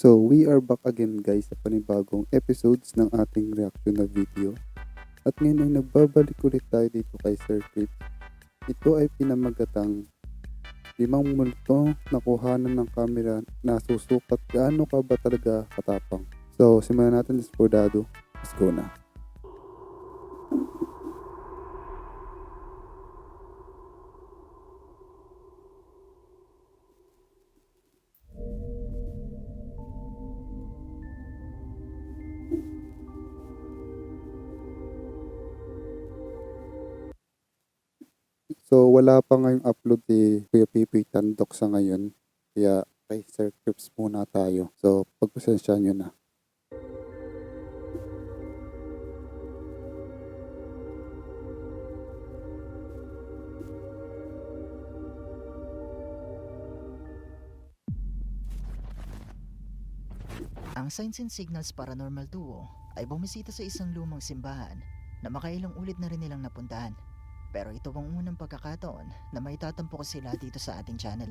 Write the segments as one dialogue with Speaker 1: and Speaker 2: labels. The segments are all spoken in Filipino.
Speaker 1: So, we are back again guys sa panibagong episodes ng ating reaction na video. At ngayon ay nagbabalik ulit tayo dito kay Sir Crips. Ito ay pinamagatang 5 multo na kuhanan ng camera na susukat gaano ka ba talaga katapang. So, simulan natin this bordado. Let's go na. So, wala pa ngayong upload si Kuya Pipi Tandok sa ngayon. Kaya kay Sir Crips muna tayo. So, pagpasensya nyo na.
Speaker 2: Ang Signs and Signals Paranormal Duo ay bumisita sa isang lumang simbahan na makailang ulit na rin nilang napuntahan. Pero ito ang unang pagkakataon na maitatampo ko sila dito sa ating channel.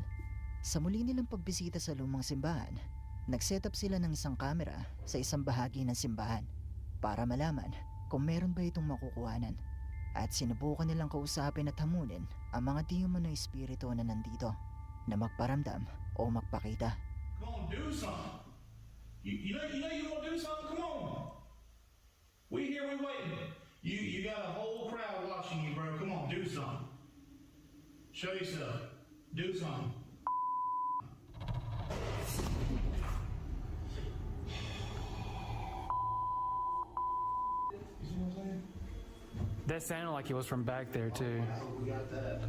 Speaker 2: Sa muli nilang pagbisita sa lumang simbahan, nag-set up sila ng isang camera sa isang bahagi ng simbahan para malaman kung meron ba itong makukuhanan. At sinubukan nilang kausapin at hamunin ang mga di umano espiritu na nandito na magparamdam o magpakita.
Speaker 3: Come on, do something. You know you want to do something. Come on. We here, we waiting. You got a whole crowd watching you, bro. Come on, do something. Show yourself. Do something. You see what I'm saying?
Speaker 4: That sounded like it was from back there too.
Speaker 3: We got that.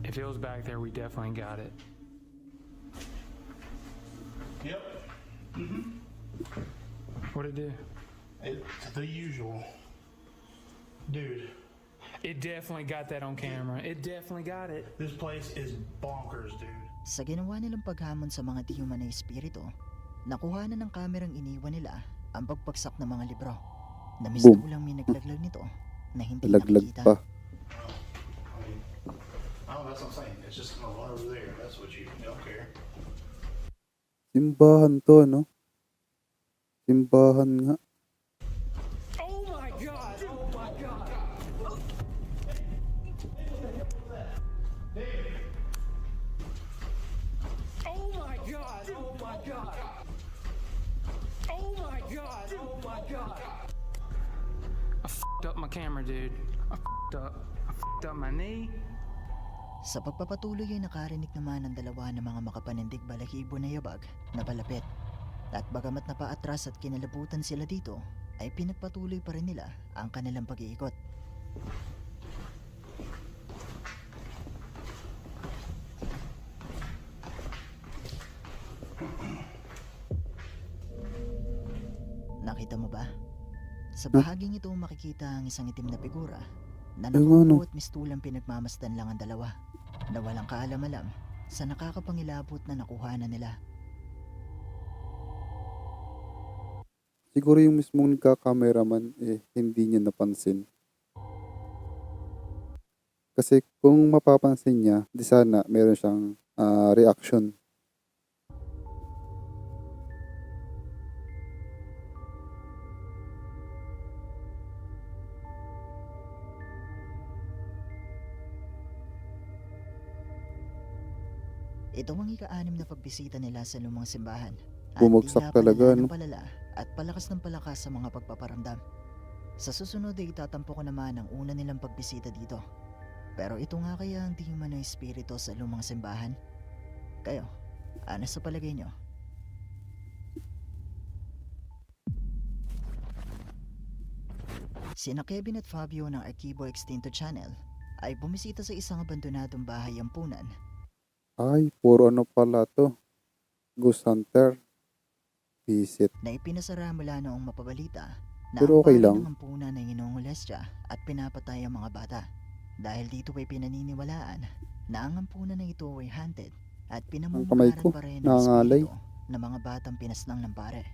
Speaker 4: If it was back there, we definitely got it.
Speaker 3: Yep.
Speaker 4: What'd it do?
Speaker 3: It's the usual. Dude,
Speaker 4: It definitely got that on camera. It definitely got it.
Speaker 3: this place is bonkers, dude.
Speaker 2: Sa ginawa nilang paghamon sa mga di umano'y espiritu, nakuha na ng kamerang iniwan nila ang pagbagsak ng mga libro. Namiss na
Speaker 1: Boom.
Speaker 2: ulang may naglaglag nito na hindi
Speaker 1: Laglag
Speaker 2: nakikita.
Speaker 1: pa.
Speaker 3: Oh, that's what I'm saying. It's just gonna run over there. That's what you don't care.
Speaker 1: Simbahan to, no? Simbahan nga.
Speaker 4: Oh my god! Oh my god! Oh my god! Oh my god! Oh my god! Oh my god! I f***ed up my camera, dude. I f***ed up. I f***ed up my knee.
Speaker 2: Sa pagpapatuloy ay nakarinig naman ng dalawa ng mga makapanindig balahibo na yabag na palapit. At bagamat napaatras at kinalabutan sila dito, ay pinagpatuloy pa rin nila ang kanilang pag-iikot. Nakita mo ba? Sa bahaging ito makikita ang isang itim na figura na
Speaker 1: Ay, ano?
Speaker 2: nakaupo at mistulang pinagmamasdan lang ang dalawa na walang kaalam-alam sa nakakapangilabot na nakuhanan nila.
Speaker 1: Siguro yung mismong nagka-cameraman hindi niya napansin. Kasi kung mapapansin niya, di sana meron siyang reaction.
Speaker 2: Ito ang ika-6 na pagbisita nila sa lumang simbahan. At
Speaker 1: Bumagsak
Speaker 2: tila
Speaker 1: talaga,
Speaker 2: palala
Speaker 1: no?
Speaker 2: ng palala at palakas ng palakas sa mga pagpaparamdam. Sa susunod ay itatampo ko naman ang una nilang pagbisita dito. Pero ito nga kaya ang di umano'y espiritu sa lumang simbahan? Kayo, ano sa palagay nyo? Sina Kevin at Fabio ng Archivo Extinto Channel ay bumisita sa isang abandonadong bahay ampunan
Speaker 1: Ay, puro ano pala to. Ghost Hunter. Visit.
Speaker 2: na ipinasara mula noong mapabalita na
Speaker 1: Pero
Speaker 2: ang
Speaker 1: okay
Speaker 2: bahay
Speaker 1: lang.
Speaker 2: ng ampunan ay inongolestya at pinapatay ang mga bata. Dahil dito ay pinaniniwalaan na ang ampunan na ito ay haunted at
Speaker 1: kamay
Speaker 2: pinamumukaran
Speaker 1: ko,
Speaker 2: pa rin ng
Speaker 1: nangangalay.
Speaker 2: espiritu ng mga batang pinaslang ng pare.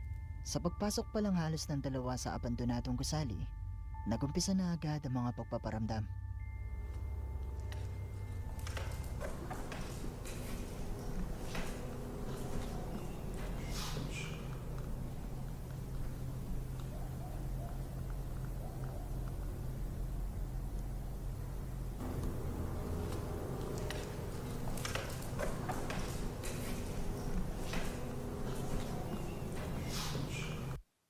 Speaker 2: Sa pagpasok pa lang halos ng dalawa sa abandonadong gusali, nagumpisa na agad ang mga pagpaparamdam.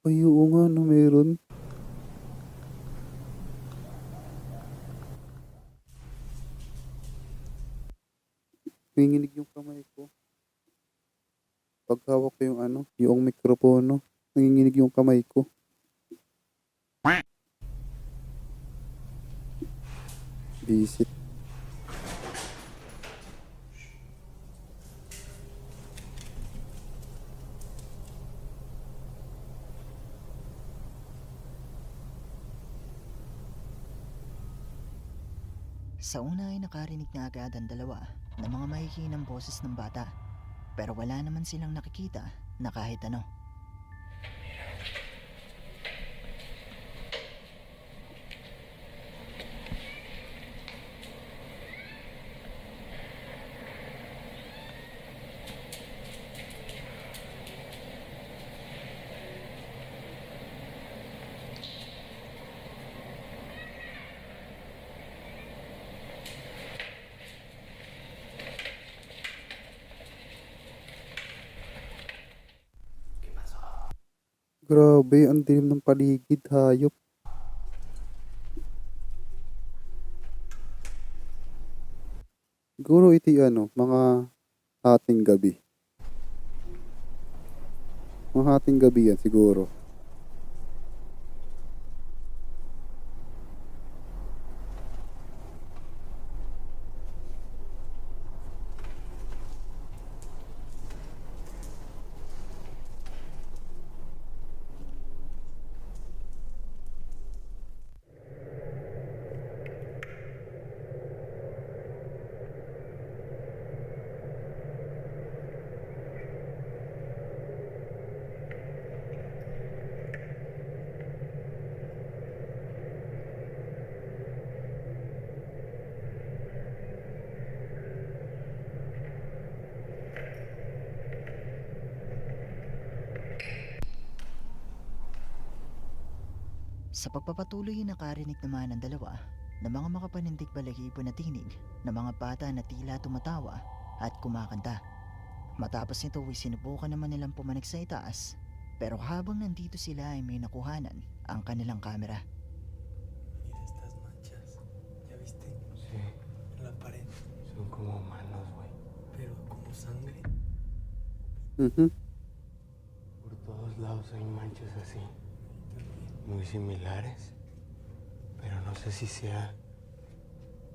Speaker 1: Ay, oo nga, no, meron. Nanginginig yung kamay ko. Pag hawak ko yung ano, yung mikropono, nanginginig yung kamay ko. Visit.
Speaker 2: Sa una ay nakarinig na agad ang dalawa ng mga mahihinang boses ng bata, pero wala naman silang nakikita na kahit ano.
Speaker 1: Grabe, ang dilim ng paligid, hayop. Siguro ito yung ano, mga hating gabi. Mga hating gabi yan siguro. Sa pagpapatuloy nakarinig naman ng dalawa ng mga makapanindig balahibo na tinig ng mga bata na tila tumatawa at kumakanta. Matapos nito ay sinubukan naman nilang pumanik sa itaas, pero habang nandito sila ay may nakuhanan ang kanilang kamera.
Speaker 5: Mira estas manchas. ¿Ya viste?
Speaker 4: Sí,
Speaker 5: En la pared.
Speaker 4: son como manos, güey.
Speaker 5: Pero como sangre.
Speaker 1: Mhm.
Speaker 4: Por todos lados hay manchas así, muy similares. Pero no sé si sea...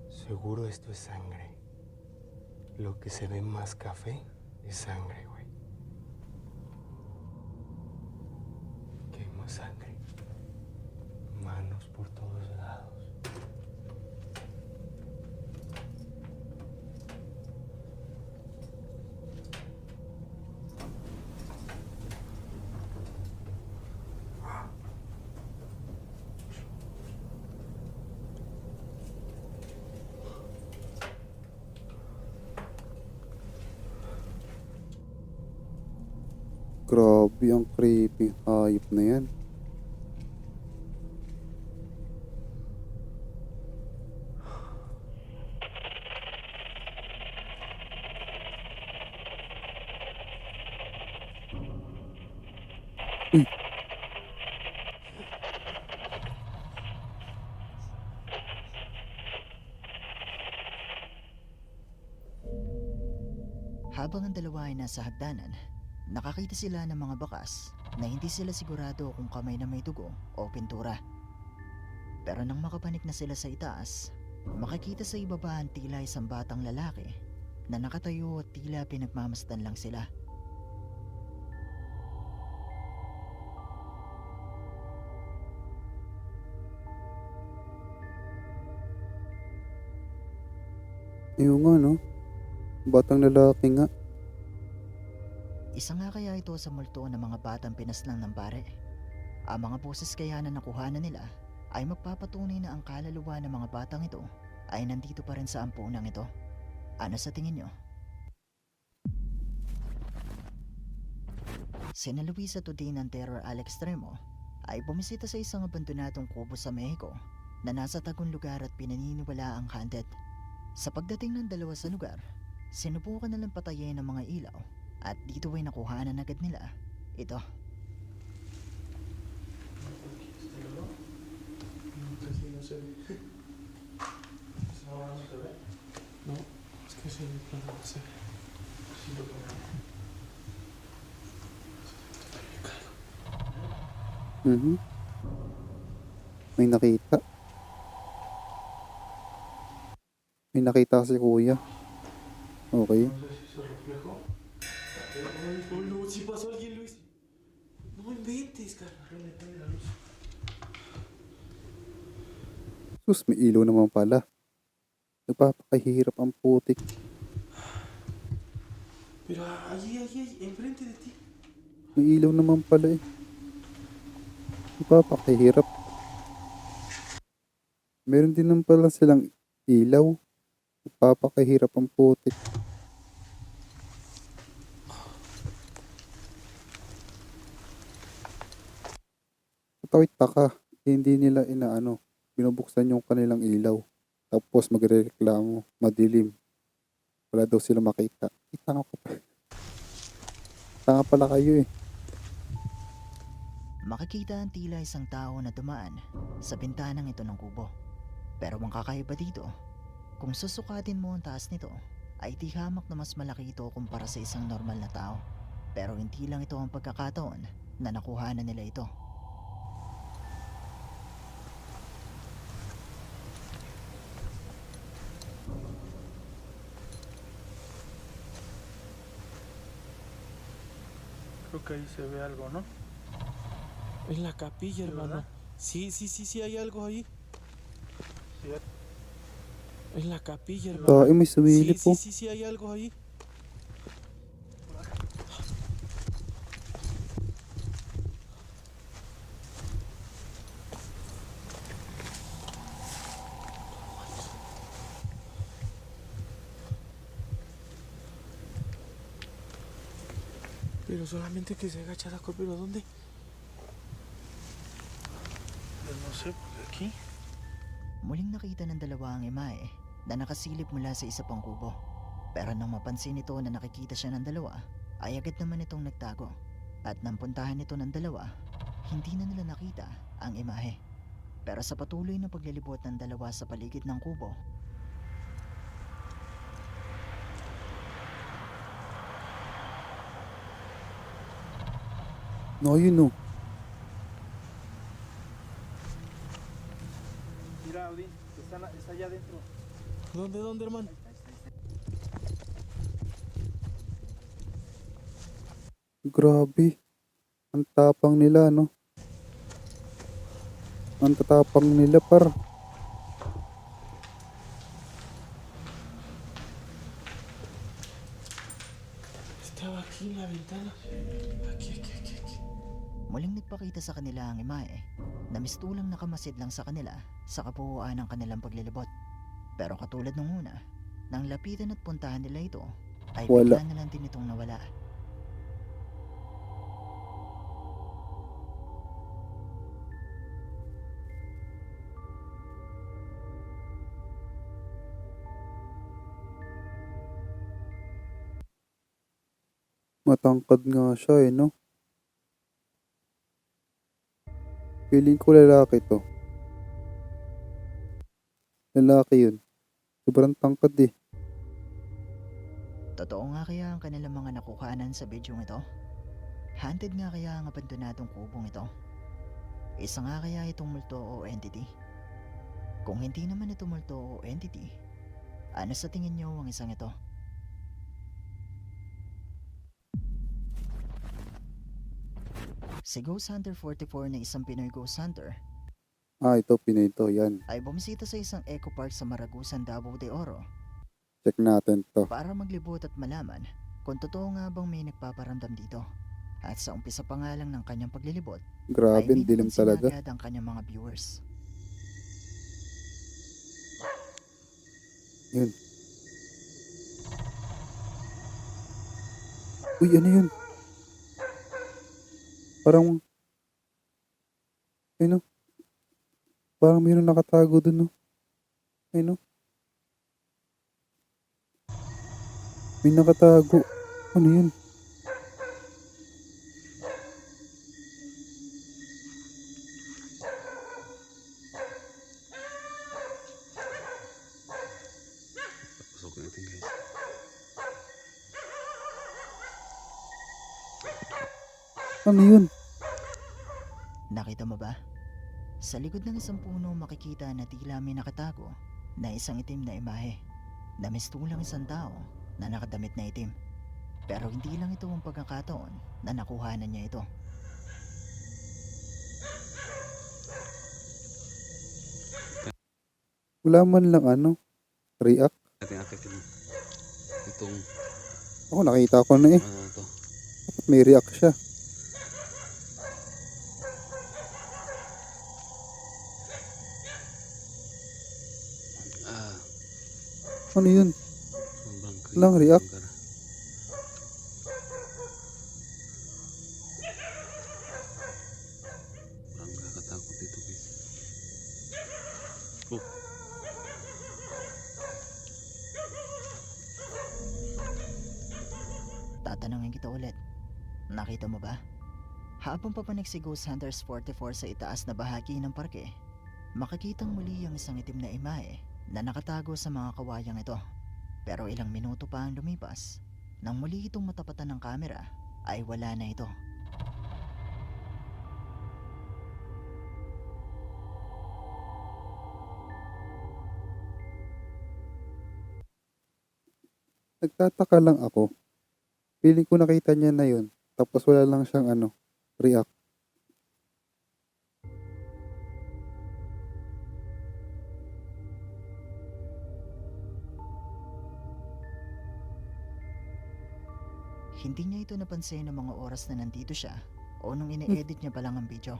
Speaker 4: Seguro esto es sangre. Lo que se ve más café es sangre, güey. Que hay más sangre. Manos por todos lados.
Speaker 1: Grabe, ang creepy. Hayop na yan. Uy,
Speaker 2: Habang ang dalawa ay nasa hagdanan, nakakita sila ng mga bakas na hindi sila sigurado kung kamay na may dugo o pintura. Pero nang makapanik na sila sa itaas, makikita sa ibaba ang tila isang batang lalaki na nakatayo at tila pinagmamasdan lang sila.
Speaker 1: ayun nga, no? Batang lalaki nga.
Speaker 2: Isa nga kaya ito sa multo ng mga batang pinaslang ng pare? Ang mga boses kaya na nakuhanan nila ay magpapatunay na ang kaluluwa ng mga batang ito ay nandito pa rin sa ampunang ito. Ano sa tingin nyo? Sina Luisa Tudin ng Terror al Extremo ay bumisita sa isang abandonadong kubo sa Mexico na nasa tagong lugar at pinaniniwala ang haunted. Sa pagdating ng dalawa sa lugar, sinubukan nilang patayin ang mga ilaw at dito ay nakuhanan agad nila ito.
Speaker 5: Casi no se ve. ¿Ahora no se ve? No, es que ese plano no se ve. Sí lo veo.
Speaker 1: Mhm. May nakita. May nakita si kuya. Okay.
Speaker 5: No sé si se reflejó. Oh, no, si pasó alguien, Luis. No inventes, carnal. Prende la luz.
Speaker 1: Sus, may ilaw naman pala. Nagpapakahirap ang putik.
Speaker 5: Pero allí, enfrente de ti.
Speaker 1: May ilaw naman pala eh. Nagpapakahirap. Meron din naman pala silang ilaw. Nagpapakahirap ang putik. Katawit taka. Hindi nila binubuksan yung kanilang ilaw. Tapos magrereklamo, madilim. Wala daw sila makita. Tanga ka pa. Tanga pala kayo eh.
Speaker 2: Makikita ang tila isang tao na dumaan sa bintanang ito ng kubo. Pero ang kakaiba dito, kung susukatin mo ang taas nito, ay di hamak na mas malaki ito kumpara sa isang normal na tao. Pero hindi lang ito ang pagkakataon na nakuha na nila ito.
Speaker 5: Creo que ahí se ve algo, ¿no? En la capilla, hermano. Sí, hay algo ahí. En la capilla, hermano.
Speaker 1: May sumilip po.
Speaker 5: Sí, hay algo ahí. Pero solamente que se agacha la cor, ¿pero dónde? Pues no sé, porque aquí.
Speaker 2: Muling nakita ng dalawa ang imahe na nakasilip mula sa isa pang kubo. Pero nang mapansin nito na nakikita siya ng dalawa, ay agad naman itong nagtago. At nang puntahan nito ng dalawa, hindi na nila nakita ang imahe. Pero sa patuloy na paglilibot ng dalawa sa paligid ng kubo,
Speaker 1: No, yun no.
Speaker 6: Mira, Odín, está allá adentro.
Speaker 5: ¿Dónde, hermano?
Speaker 1: Grabe. Ang tapang nila, no? Ang tatapang nila, par.
Speaker 5: Estaba aquí en la ventana. Aquí.
Speaker 2: muling nagpakita sa kanila ang imahe na mistulang nakamasid lang sa kanila sa kabuuan ng kanilang paglilibot. Pero katulad nung una, nang lapitan at puntahan nila ito, ay
Speaker 1: Wala.
Speaker 2: bigla na lang din itong nawala.
Speaker 1: Matangkad nga siya eh, no? Feeling ko lalaki to. Lalaki yun. Sobrang tangkad eh.
Speaker 2: Totoo nga kaya ang kanilang mga nakuhanan sa bidyong ito? Haunted nga kaya ang abandonadong kubong ito? Isa nga kaya itong multo o entity? Kung hindi naman ito multo o entity, ano sa tingin niyo ang isang ito? Si Ghost Hunter 44 na isang Pinoy Ghost Hunter
Speaker 1: Ito, Pinoy to. Yan.
Speaker 2: ay bumisita sa isang eco park sa Maragusan, Davao de Oro
Speaker 1: Check natin to.
Speaker 2: para maglibot at malaman kung totoo nga bang may nagpaparamdam dito. At sa umpisa pa nga lang ng kanyang paglilibot,
Speaker 1: Grabe,
Speaker 2: ay may
Speaker 1: dilim
Speaker 2: napansin
Speaker 1: talaga.
Speaker 2: agad ang kanyang mga viewers.
Speaker 1: Yun. Uy, ano yun? Parang... Ay no? Parang mayroon nakatago dun, no? Ay no? May nakatago. Ano yun? Ano yun?
Speaker 2: Nakita mo ba? Sa likod ng isang puno makikita na tila may nakatago na isang itim na imahe. Namistulang isang tao na nakadamit na itim. Pero hindi lang ito ang pagkakataon na nakuhanan niya ito.
Speaker 1: Wala man lang ano, react.
Speaker 7: Natin akitin itong
Speaker 1: Ako nakita ko na eh.
Speaker 7: ano to.
Speaker 1: Dapat may react siya.
Speaker 7: Ah,
Speaker 1: Ano yun?
Speaker 7: sobrang creepy.
Speaker 1: Walang react.
Speaker 7: lugar. Sobrang nakakatakot dito guys. Oh,
Speaker 2: Tatanungin kita ulit. Nakita mo ba? Habang papanik si Ghost Hunters 44 sa itaas na bahagi ng parke, makikitang muli ang isang itim na imahe na nakatago sa mga kawayang ito. Pero ilang minuto pa ang lumipas, nang muli itong matapatan ng kamera, ay wala na ito.
Speaker 1: Nagtataka lang ako. Feeling ko nakita niya na yun. Tapos wala lang siyang ano, react.
Speaker 2: Hindi niya ito napansin ng mga oras na nandito siya o nung ine-edit niya pa lang ang video.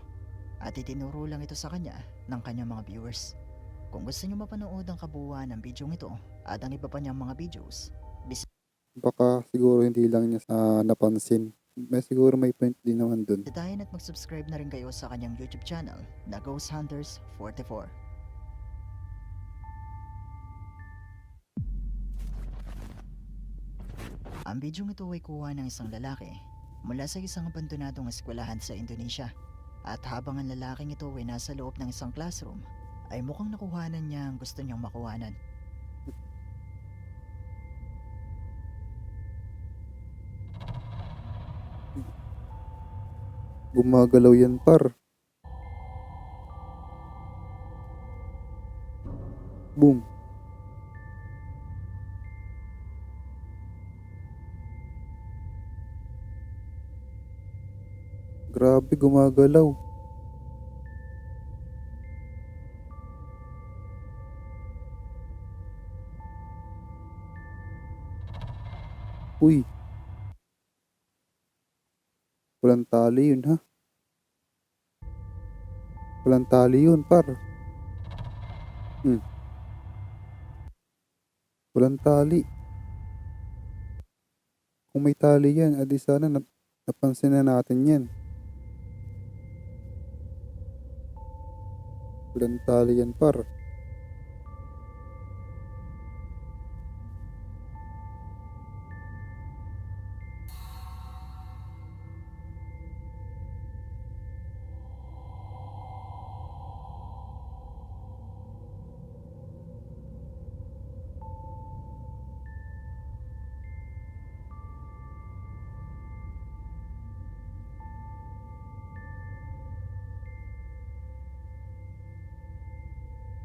Speaker 2: At itinuro lang ito sa kanya ng kanyang mga viewers. Kung gusto niyo mapanood ang kabuuan ng video ito at ang iba pa niyang mga videos,
Speaker 1: Baka siguro hindi lang niya napansin. Siguro may point din naman dun.
Speaker 2: bisitahin at mag-subscribe na rin kayo sa kanyang YouTube channel na Ghost Hunters 44. Ang bidyong ito ay kuha ng isang lalaki mula sa isang abandonadong eskwelahan sa Indonesia. At habang ang lalaking ito ay nasa loob ng isang classroom, ay mukhang nakuhanan niya ang gusto niyang makuhanan.
Speaker 1: Gumagalaw yan par. Boom. Grabe, gumagalaw. Uy. Walang tali yun ha. Walang tali yun par. Walang tali. Kung may tali yan, adi sana napansin na natin yan. Walang tali yan par.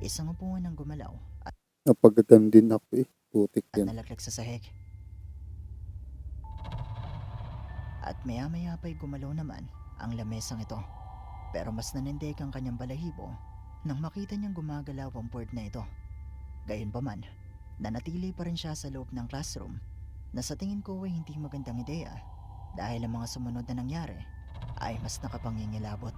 Speaker 2: Isang upuan ang gumalaw
Speaker 1: Napagagam din ako eh. Putik
Speaker 2: at
Speaker 1: yan.
Speaker 2: nalaglag sa sahig. At maya-maya pa'y gumalaw naman ang lamesang ito. Pero mas nanindig ang kanyang balahibo nang makita niyang gumagalaw ang board na ito. Gayunpaman, nanatili pa rin siya sa loob ng classroom na sa tingin ko ay hindi magandang ideya dahil ang mga sumunod na nangyari ay mas nakapangingilabot.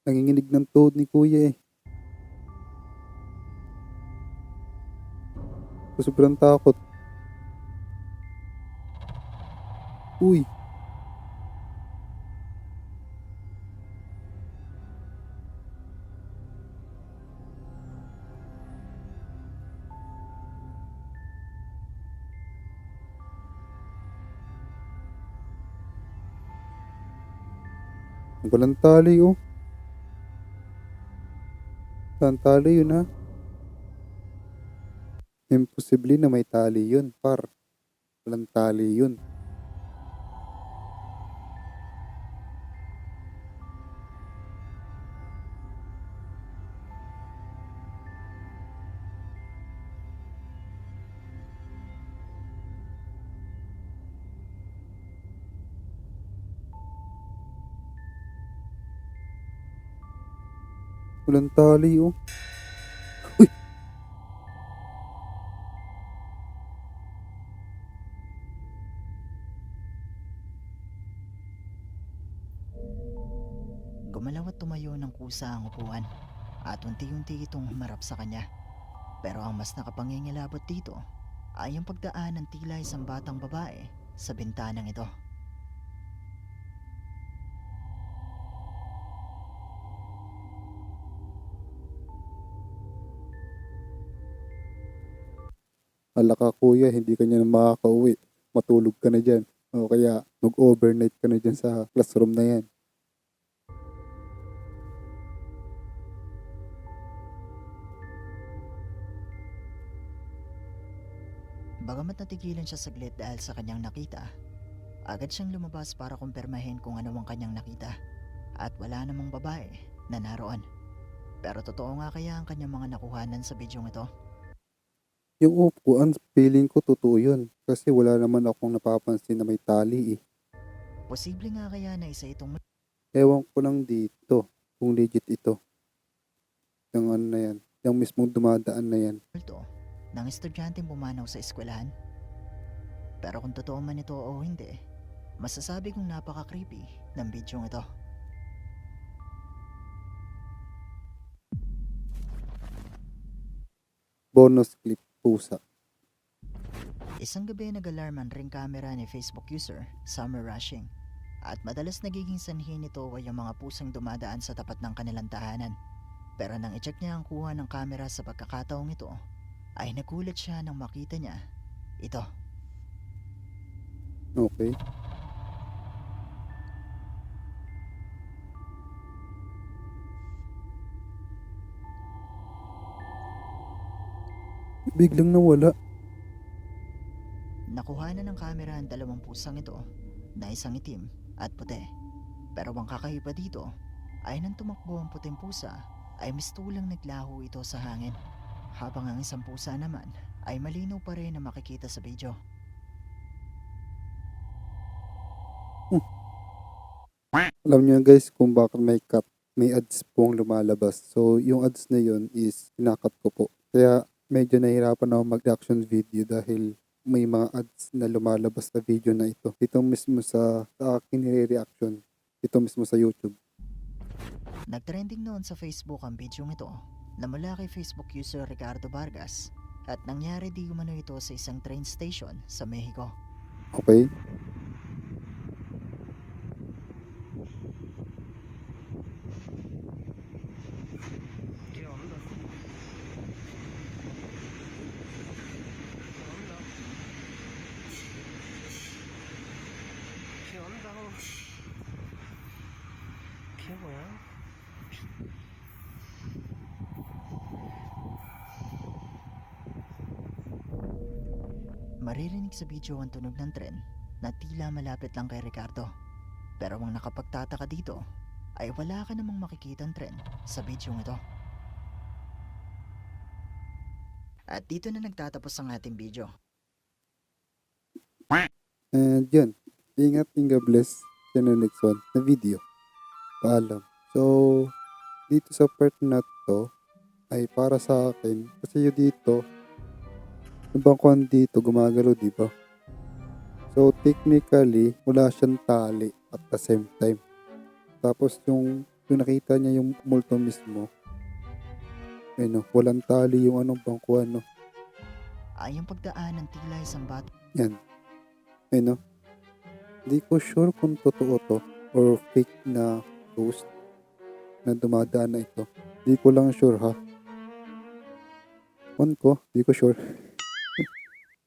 Speaker 1: Nanginginig ng toad ni kuya eh. Sobrang takot. Uy. Walang tali oh. Walang tali yun ha. Imposible na may tali yun, par. Walang tali yun. Walang tali oh. Uy!
Speaker 2: Gumalaw at tumayo ng kusa ang upuan at unti-unti itong humarap sa kanya. Pero ang mas nakapangingilabot dito ay ang pagdaan ng tila isang batang babae sa bintanang ito.
Speaker 1: Hala ka kuya, hindi ka niya na makakauwi. Matulog ka na dyan. O kaya mag-overnight ka na dyan sa classroom na yan.
Speaker 2: Bagamat natigilan siya saglit dahil sa kanyang nakita, agad siyang lumabas para kumpirmahin kung ano ang kanyang nakita at wala namang babae na naroon. Pero totoo nga kaya ang kanyang mga nakuhanan sa bidyong ito?
Speaker 1: Yung upuan, feeling ko totoo yun. Kasi wala naman akong napapansin na may tali eh.
Speaker 2: Posible nga kaya na isa itong
Speaker 1: Ewan ko lang dito kung legit ito. Yung ano na yan. Yung mismong dumadaan na yan.
Speaker 2: multo ng estudyanteng pumanaw sa eskwelahan. Pero kung totoo man ito o hindi, masasabi kong napaka-creepy ng bidyong ito.
Speaker 1: Bonus clip, pusa.
Speaker 2: Isang gabi nag-alarm ang ring camera ni Facebook user, Summer Rushing. At madalas nagiging sanhi nito ay ang mga pusang dumadaan sa tapat ng kanilang tahanan. Pero nang i-check niya ang kuha ng camera sa pagkakataong ito, ay nagulat siya nang makita niya ito.
Speaker 1: Okay. Biglang nawala.
Speaker 2: Nakuha na ng camera ang dalawang pusang ito na isang itim at puti. Pero ang kakaiba dito ay nang tumakbo ang puting pusa ay mistulang naglaho ito sa hangin. Habang ang isang pusa naman ay malinaw pa rin na makikita sa video.
Speaker 1: Alam niyo guys kung bakit may ads pong lumalabas. So yung ads na yun is kinakat ko po. Kaya medyo nahirapan ako mag-reaction video dahil may mga ads na lumalabas sa video na ito. Ito mismo sa akin nire-reaction. Ito mismo sa YouTube.
Speaker 2: Nagtrending noon sa Facebook ang bidyong ito na mula kay Facebook user Ricardo Vargas at nangyari di umano ito sa isang train station sa Mexico.
Speaker 1: Okay?
Speaker 4: ¿Qué onda? ¿Qué onda? ¿Qué weón?
Speaker 2: Maririnig sa video ang tunog ng tren na tila malapit lang kay Ricardo. Pero ang nakapagtataka dito ay wala ka namang makikitang tren sa bidyong ito. At dito na nagtatapos ang ating video.
Speaker 1: And yun. Ingat, God bless. Sa next one na video. Paalam. So, dito sa part na to ay para sa akin. Kasi yung dito, yung bangkuan dito gumagalaw, di ba? So, technically, wala siyang tali at the same time. Tapos yung nakita niya yung multo mismo, ano, walang tali yung anong bangkuan, no?
Speaker 2: Ay ang pagdaan ng tila isang bata.
Speaker 1: Yan. Ano? Hindi ko sure kung totoo to or fake na ghost na dumadaan na ito. Hindi ko lang sure ha. Di ko sure.